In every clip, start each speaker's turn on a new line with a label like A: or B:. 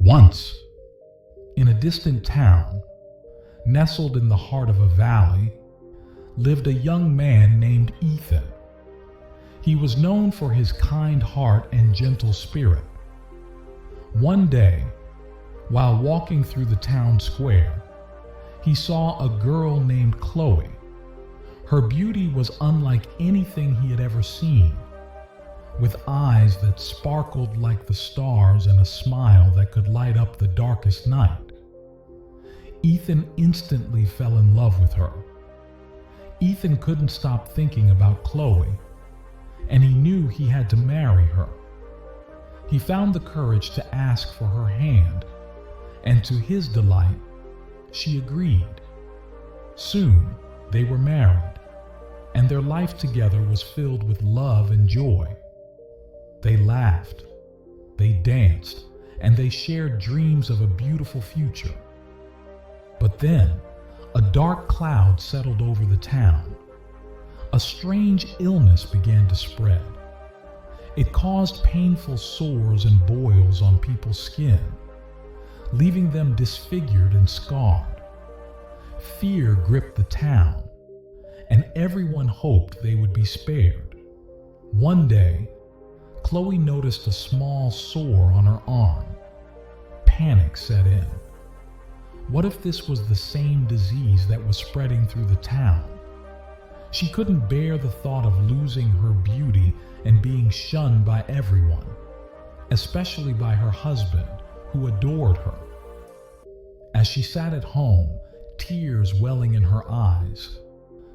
A: Once, in a distant town, nestled in the heart of a valley, lived a young man named Ethan. He was known for his kind heart and gentle spirit. One day, while walking through the town square, he saw a girl named Chloe. Her beauty was unlike anything he had ever seen, with eyes that sparkled like the stars and a smile that could light up the darkest night. Ethan instantly fell in love with her. Ethan couldn't stop thinking about Chloe, and he knew he had to marry her. He found the courage to ask for her hand, and to his delight, she agreed. Soon, they were married, and their life together was filled with love and joy. They laughed, they danced, and they shared dreams of a beautiful future. But then, a dark cloud settled over the town. A strange illness began to spread. It caused painful sores and boils on people's skin, leaving them disfigured and scarred. Fear gripped the town, and everyone hoped they would be spared. One day, Chloe noticed a small sore on her arm. Panic set in. What if this was the same disease that was spreading through the town? She couldn't bear the thought of losing her beauty and being shunned by everyone, especially by her husband, who adored her. As she sat at home, tears welling in her eyes,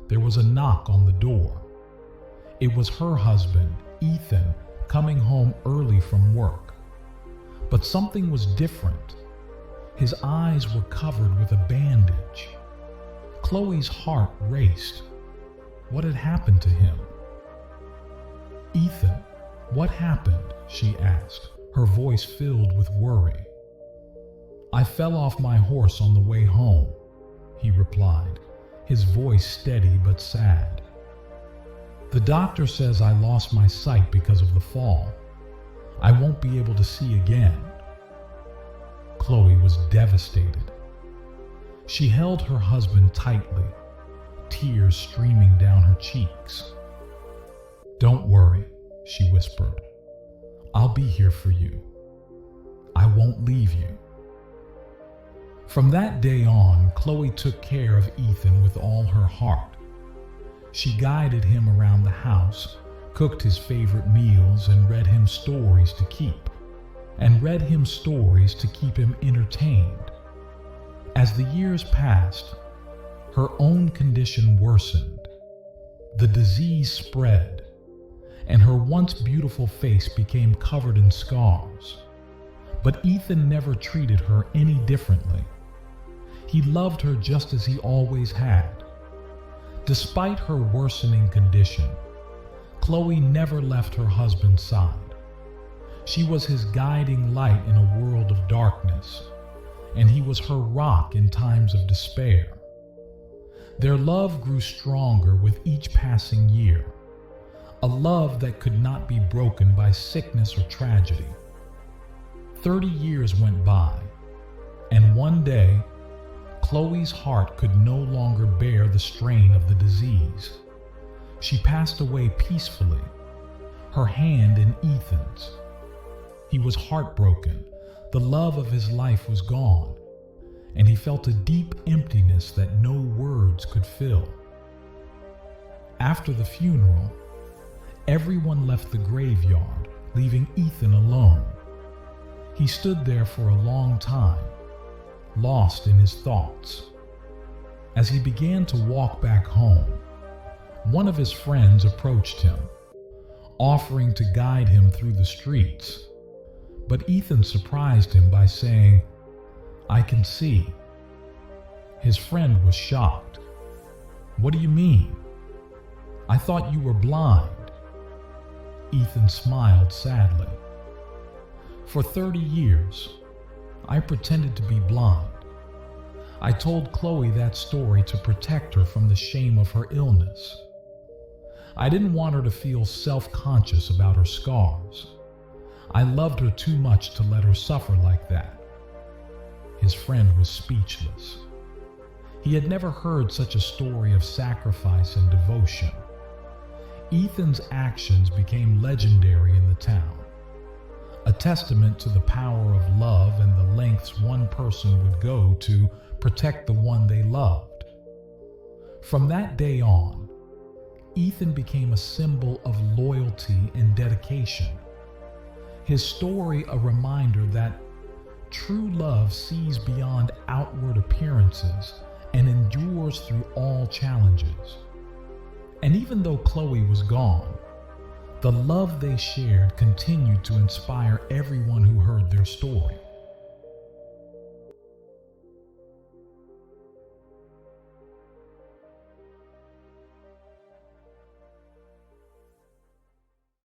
A: there was a knock on the door. It was her husband, Ethan, coming home early from work. But something was different. His eyes were covered with a bandage. Chloe's heart raced. What had happened to him? "Ethan, what happened?" she asked, her voice filled with worry. "I fell off my horse on the way home," he replied, his voice steady but sad. "The doctor says I lost my sight because of the fall. I won't be able to see again." Chloe was devastated. She held her husband tightly, tears streaming down her cheeks. "Don't worry," she whispered. "I'll be here for you. I won't leave you." From that day on, Chloe took care of Ethan with all her heart. She guided him around the house, cooked his favorite meals, and read him stories to keep him entertained. As the years passed, her own condition worsened. The disease spread, and her once beautiful face became covered in scars. But Ethan never treated her any differently. He loved her just as he always had. Despite her worsening condition, Chloe never left her husband's side. She was his guiding light in a world of darkness, and he was her rock in times of despair. Their love grew stronger with each passing year, a love that could not be broken by sickness or tragedy. 30 years went by, and one day, Chloe's heart could no longer bear the strain of the disease. She passed away peacefully, her hand in Ethan's. He was heartbroken. The love of his life was gone, and he felt a deep emptiness that no words could fill. After the funeral, everyone left the graveyard, leaving Ethan alone. He stood there for a long time, lost in his thoughts. As he began to walk back home, one of his friends approached him, offering to guide him through the streets. But Ethan surprised him by saying, "I can see." His friend was shocked. "What do you mean? I thought you were blind." Ethan smiled sadly. "For 30 years, I pretended to be blind. I told Chloe that story to protect her from the shame of her illness. I didn't want her to feel self-conscious about her scars. I loved her too much to let her suffer like that. His friend was speechless. He had never heard such a story of sacrifice and devotion. Ethan's actions became legendary in the town, a testament to the power of love and the lengths one person would go to protect the one they loved. From that day on, Ethan became a symbol of loyalty and dedication. His story a reminder that true love sees beyond outward appearances and endures through all challenges. And even though Chloe was gone, the love they shared continued to inspire everyone who heard their story.